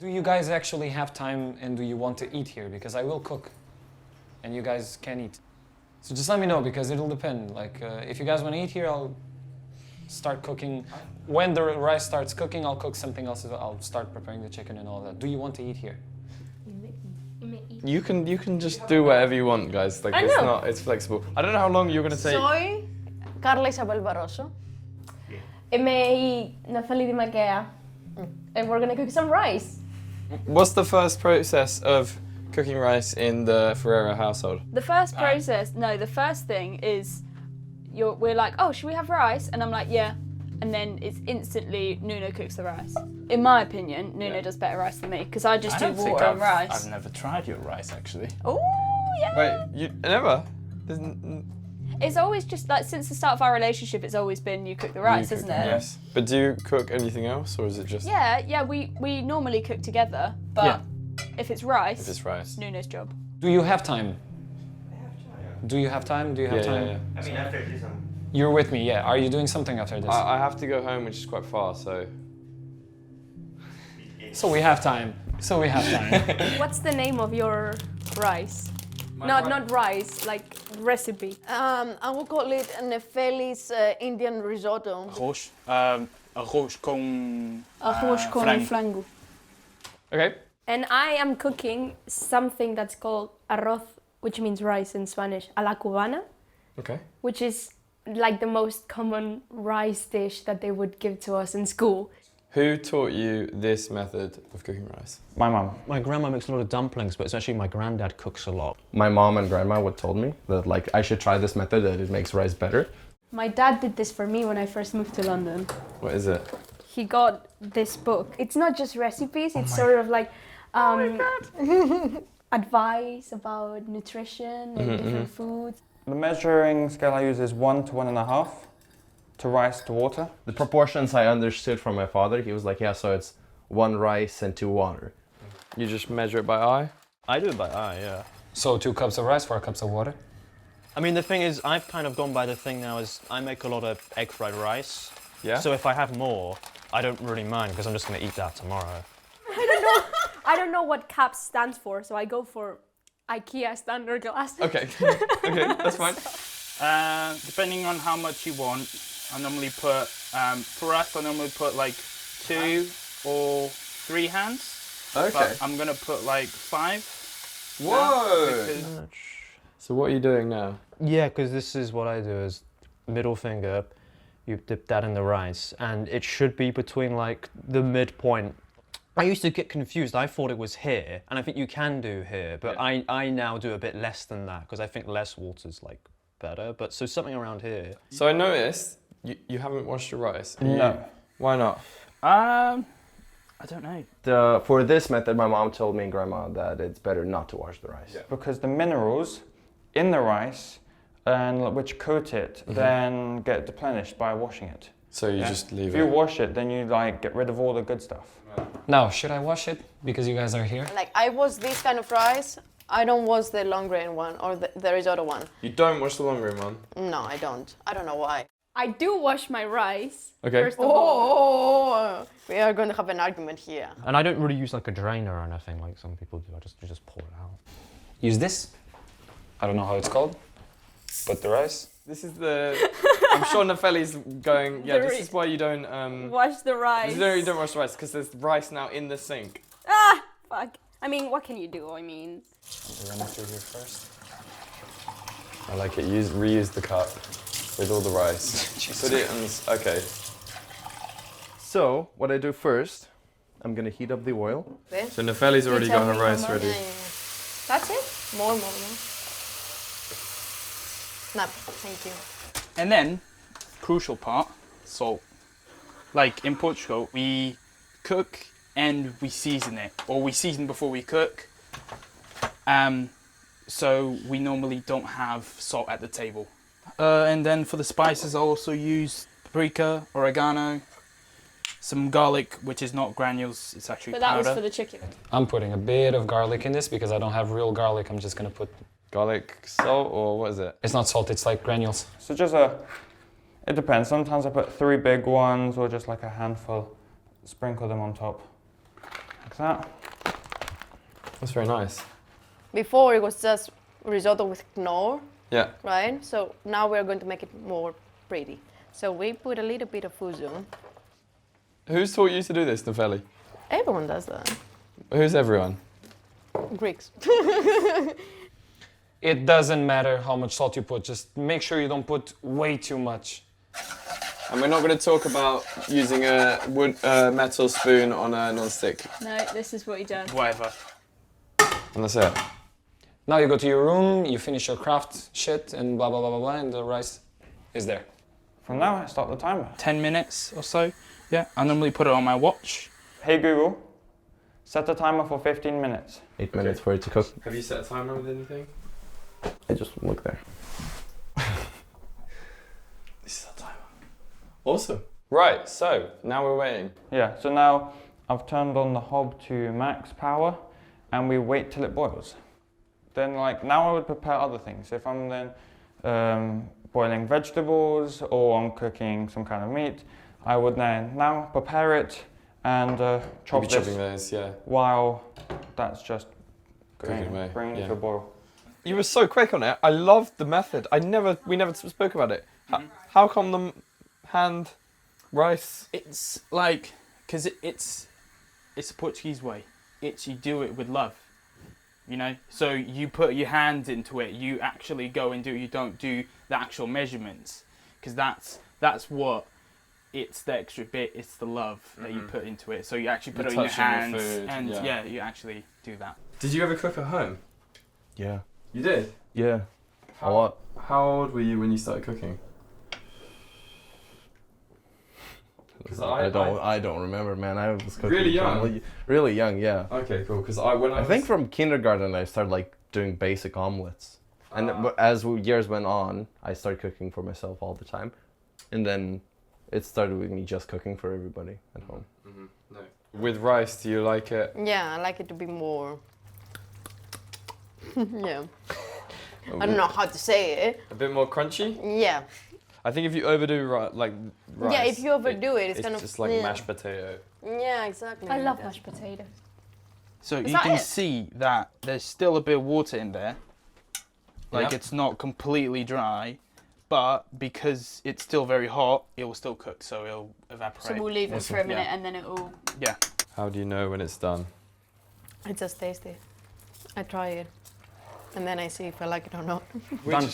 Do you guys actually have time and do you want to eat here? Because I will cook and you guys can eat. So just let me know because it'll depend. Like if you guys want to eat here, I'll start cooking. When the rice starts cooking, I'll cook something else. I'll start preparing the chicken and all that. Do you want to eat here? You can just do whatever you want, guys. Like it's flexible. I don't know how long you're gonna take. Soy Carla Isabel Barroso. Είμαι η Ναθαλίδη Μακέα. And we're gonna cook some rice. What's the first process of cooking rice in the Ferreira household? The first the first thing is we're like, oh, should we have rice? And I'm like, yeah. And then it's instantly Nuno cooks the rice. In my opinion, Nuno does better rice than me because I just do water and rice. I've never tried your rice actually. Oh, yeah. Wait, you never? It's always just like since the start of our relationship, it's always been you cook the rice, isn't it? Yes. But do you cook anything else, or is it just? Yeah. We normally cook together, but if it's rice, Nuno's job. Do you have time? Do you have time? Do you have time? Yeah. I mean, after this, You're with me, yeah. Are you doing something after this? I have to go home, which is quite far, so. So we have time. What's the name of your rice? Not rice, like recipe. I will call it Nefeli's Indian risotto. Arroz. Arroz con Frango. Okay. And I am cooking something that's called arroz, which means rice in Spanish, a la cubana. Okay. Which is like the most common rice dish that they would give to us in school. Who taught you this method of cooking rice? my mom. My grandma makes a lot of dumplings, but it's actually my granddad cooks a lot. My mom and grandma would told me that like I should try this method, that it makes rice better. My dad did this for me when I first moved to London. What is it? He got this book. It's not just recipes, it's sort of like advice about nutrition and different foods. The measuring scale I use is 1 to 1.5 to rice to water. The proportions I understood from my father, he was like, yeah, so it's 1 rice and 2 water. You just measure it by eye? I do it by eye, yeah. So 2 cups of rice, 4 cups of water? I mean, the thing is, I've kind of gone by the thing now is I make a lot of egg fried rice. Yeah? So if I have more, I don't really mind because I'm just going to eat that tomorrow. I don't know what CAPS stands for, so I go for IKEA standard glasses. Okay. Okay, that's fine. Depending on how much you want, I normally put, for us, I normally put like 2 or 3 hands. Okay. But I'm gonna put like 5. Whoa! Because So what are you doing now? Yeah, because this is what I do is middle finger, you dip that in the rice, and it should be between like the midpoint. I used to get confused, I thought it was here, and I think you can do here, but I now do a bit less than that, because I think less water's like better, but so something around here. So I noticed you haven't washed your rice. No. Why not? I don't know. For this method, my mom told me and grandma that it's better not to wash the rice. Because the minerals in the rice, and which coat it, then get replenished by washing it. So you just leave If it? you wash it, then you like get rid of all the good stuff. Now, should I wash it because you guys are here? Like I wash this kind of rice, I don't wash the long grain one or the risotto one. You don't wash the long grain one? No, I don't. I don't know why. I do wash my rice. Okay. First of all. Oh, we are going to have an argument here. And I don't really use like a drainer or anything like some people do, I just pour it out. Use this. I don't know how it's called. Put the rice. This is the... I'm sure Nefeli's going, yeah, this is why you don't... Wash the rice. This is why you don't wash the rice, because there's rice now in the sink. Ah, fuck. I mean, what can you do? I mean... Run it through here first. I like it. Reuse the cup with all the rice. Put it in this... Okay. So, what I do first, I'm gonna heat up the oil. So Nefeli's already got her rice ready. That's it? More. No, thank you. And then, crucial part, salt. Like in Portugal, we cook and we season it, or we season before we cook. So we normally don't have salt at the table. And then for the spices, I also use paprika, oregano, some garlic, which is not granules, it's actually powder. But that was for the chicken. I'm putting a bit of garlic in this because I don't have real garlic. I'm just gonna put... Garlic salt, or what is it? It's not salt, it's like granules. So just it depends. Sometimes I put 3 big ones or just like a handful. Sprinkle them on top. like that. That's very nice. Before it was just risotto with knorr, Yeah. right? So now we're going to make it more pretty. So we put a little bit of fuzu. Who's taught you to do this, Nefeli? Everyone does that. Who's everyone? Greeks. It doesn't matter how much salt you put, just make sure you don't put way too much. And we're not going to talk about using a metal spoon on a non-stick. No, this is what he does. Whatever. And that's it. Now you go to your room, you finish your craft shit, and blah blah blah blah blah, and the rice is there. From now, I start the timer. 10 minutes or so. Yeah, I normally put it on my watch. Hey Google, set the timer for 15 minutes. 8 minutes for it to cook. Have you set a timer with anything? I just look there. This is our timer. Awesome. Right, so now we're waiting. Yeah, so now I've turned on the hob to max power and we wait till it boils. Then now I would prepare other things. If I'm then boiling vegetables or I'm cooking some kind of meat, I would then now prepare it and chop this chopping those, yeah. while that's just Cooking away, bringing it yeah. to a boil. You were so quick on it. I loved the method. We never spoke about it. How come the hand rice? It's like, because it's a Portuguese way. You do it with love, you know? So you put your hand into it, you actually go and you don't do the actual measurements. Because that's what, it's the extra bit, it's the love that you put into it. So you actually put it in your hands and yeah, you actually do that. Did you ever cook at home? Yeah. You did? Yeah. A lot. How old were you when you started cooking? I don't remember, man. I was cooking Really young? Really young, yeah. Okay, cool. Because I think from kindergarten I started doing basic omelets, and as years went on, I started cooking for myself all the time, and then it started with me just cooking for everybody at home. Mm-hmm. No. With rice, do you like it? Yeah, I like it to be more. Yeah. I don't know how to say it. A bit more crunchy? Yeah. I think if you overdo rice, Yeah, if you overdo it, it's kind of just like mashed potato. Yeah, exactly. I love mashed potatoes. So Is you that can it? see that there's still a bit of water in there. Like Yeah. it's not completely dry, but because it's still very hot, it will still cook, so it'll evaporate. So we'll leave it for a minute Yeah. and then it will... Yeah. How do you know when it's done? It's just tasty. I try it, and then I see if I like it or not. Done.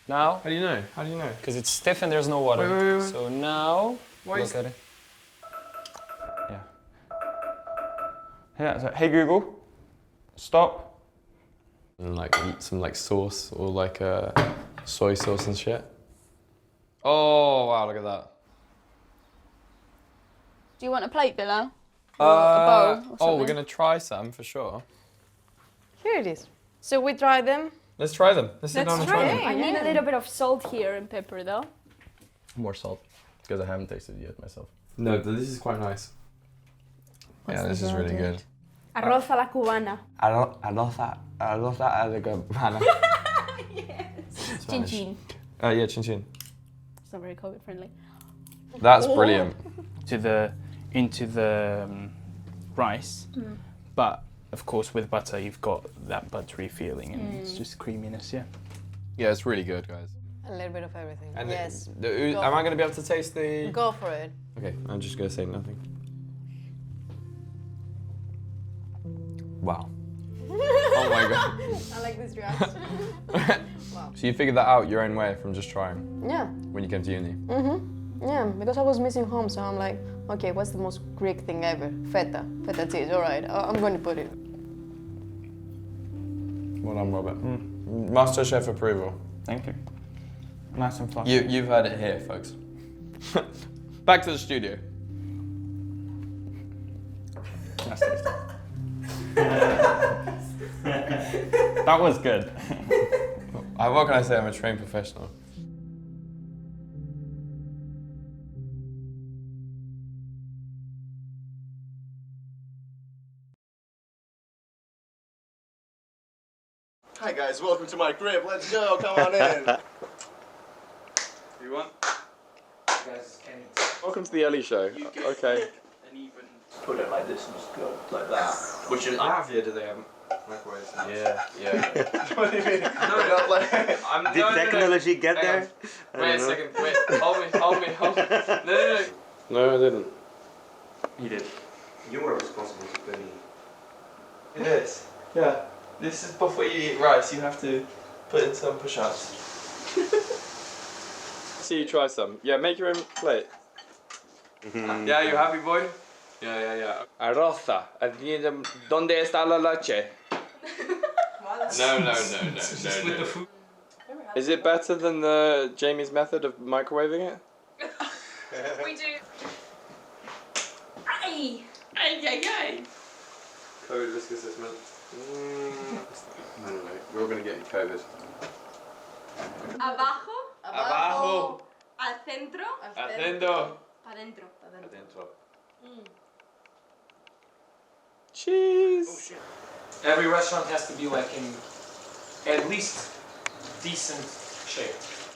Now, How do you know? How do you know? because it's stiff and there's no water. Wait. So now, Why look is- at it. Yeah. Yeah, so hey Google, stop. And eat some sauce or soy sauce and shit. Oh wow, look at that. Do you want a plate, Bilal? Or a bowl or we're something? gonna try some for sure. Here it is. So we try them. Let's try them. Let's sit down and try them. it. I need a little bit of salt here and pepper though. More salt, because I haven't tasted it yet myself. No, this is quite nice. Yeah, this is really good. Arroz a la cubana. Arroz a la cubana. Chin chin. Yeah, chin chin. It's not very COVID friendly. That's brilliant. Into the rice, but of course with butter you've got that buttery feeling and it's just creaminess. Yeah. Yeah, it's really good, guys. A little bit of everything. And yes. am I gonna be able to taste the? Go for it. Okay, I'm just gonna say nothing. Wow. Oh my god. I like this reaction. So you figured that out your own way from just trying Yeah. when you came to uni? Yeah, because I was missing home, so I'm like, okay, what's the most Greek thing ever? Feta cheese. All right, I'm going to put it. Well done, Robert. Master Chef approval. Thank you. Nice and fluffy. You've heard it here, folks. Back to the studio. That was good. What can I say? I'm a trained professional. Hi guys, welcome to my crib. Let's go. Come on in. You want? Welcome to the Ellie Show. Okay. An even Put it like this and just go like that. Which in Latvia do they have microwaves? Yeah. What do you mean? No, not like. Did technology get Hang on. there? I Wait a don't know. second. Wait. Hold me. No. No, I didn't. You did. You were responsible for putting. It is. Yeah. This is before you eat rice. You have to put in some push-ups. See you try some. Yeah, make your own plate. Yeah, you happy, boy? Yeah. Arroza. ¿Dónde está la leche? No. With the food. Is it better than the Jamie's method of microwaving it? We do. Ay! COVID risk assessment. No. We're all gonna get COVID. Abajo. Abajo. Al centro. Adentro. Adentro. Adentro. Cheese. Every restaurant has to be like in at least decent shape.